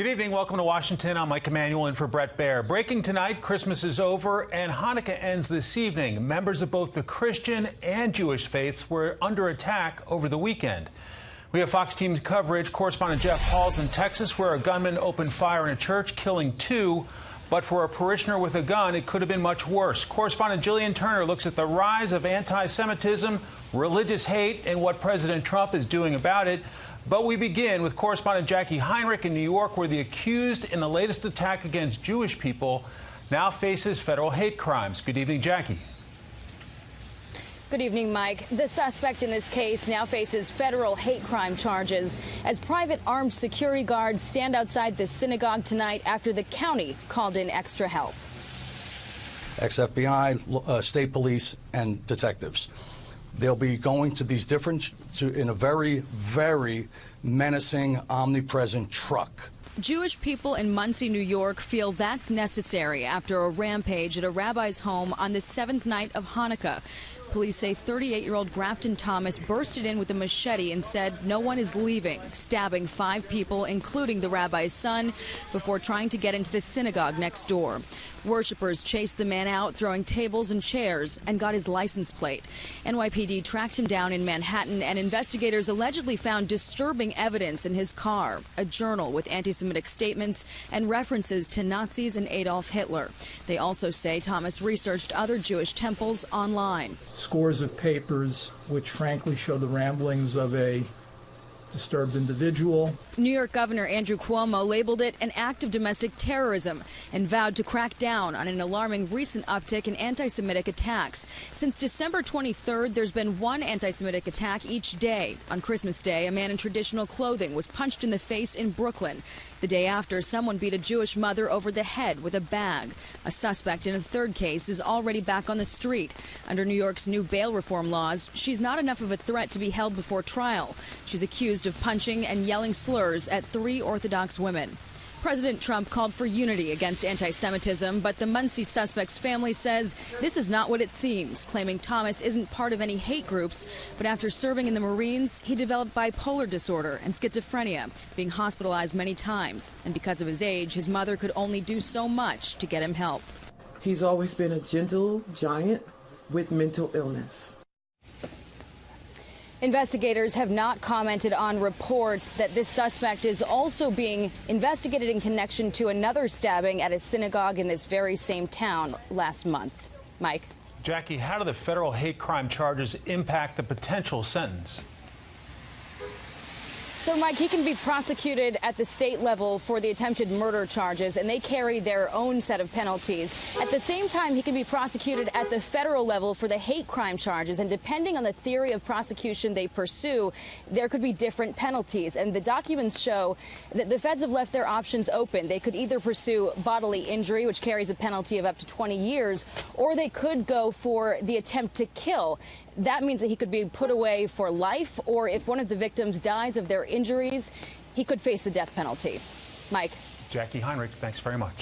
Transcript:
Good evening. Welcome to Washington. I'm Mike Emanuel in for Brett Baer. Breaking tonight, Christmas is over and Hanukkah ends this evening. Members of both the Christian and Jewish faiths were under attack over the weekend. We have Fox Team coverage. Correspondent Jeff Paul's in Texas, where a gunman opened fire in a church, killing 2. But for a parishioner with a gun, it could have been much worse. Correspondent Jillian Turner looks at the rise of anti-Semitism, religious hate, and what President Trump is doing about it. But we begin with correspondent Jackie Heinrich in New York, where the accused in the latest attack against Jewish people now faces federal hate crimes. Good evening, Jackie. Good evening, Mike. The suspect in this case now faces federal hate crime charges as private armed security guards stand outside the synagogue tonight after the county called in extra help. Ex-FBI, state police, and detectives. They'll be going to these in a very, very menacing, omnipresent truck. Jewish people in Muncie, New York feel that's necessary after a rampage at a rabbi's home on the 7th night of Hanukkah. Police say 38-year-old Grafton Thomas bursted in with a machete and said no one is leaving, stabbing 5 people, including the rabbi's son, before trying to get into the synagogue next door. Worshippers chased the man out, throwing tables and chairs, and got his license plate. NYPD tracked him down in Manhattan, and investigators allegedly found disturbing evidence in his car, a journal with anti-Semitic statements and references to Nazis and Adolf Hitler. They also say Thomas researched other Jewish temples online. Scores of papers which frankly show the ramblings of a disturbed individual. New York Governor Andrew Cuomo labeled it an act of domestic terrorism and vowed to crack down on an alarming recent uptick in anti-Semitic attacks. Since December 23rd, there's been one anti-Semitic attack each day. On Christmas Day, a man in traditional clothing was punched in the face in Brooklyn. The day after, someone beat a Jewish mother over the head with a bag. A suspect in a third case is already back on the street. Under New York's new bail reform laws, she's not enough of a threat to be held before trial. She's accused of punching and yelling slurs at 3 Orthodox women. President Trump called for unity against anti-Semitism, but the Muncie suspect's family says this is not what it seems, claiming Thomas isn't part of any hate groups, but after serving in the Marines, he developed bipolar disorder and schizophrenia, being hospitalized many times. And because of his age, his mother could only do so much to get him help. He's always been a gentle giant with mental illness. Investigators have not commented on reports that this suspect is also being investigated in connection to another stabbing at a synagogue in this very same town last month. Mike. Jackie, how do the federal hate crime charges impact the potential sentence? So, Mike, he can be prosecuted at the state level for the attempted murder charges, and they carry their own set of penalties. At the same time, he can be prosecuted at the federal level for the hate crime charges, and depending on the theory of prosecution they pursue, there could be different penalties. And the documents show that the feds have left their options open. They could either pursue bodily injury, which carries a penalty of up to 20 years, or they could go for the attempt to kill. That means that he could be put away for life, or if one of the victims dies of their injuries, he could face the death penalty. Mike. Jackie Heinrich, thanks very much.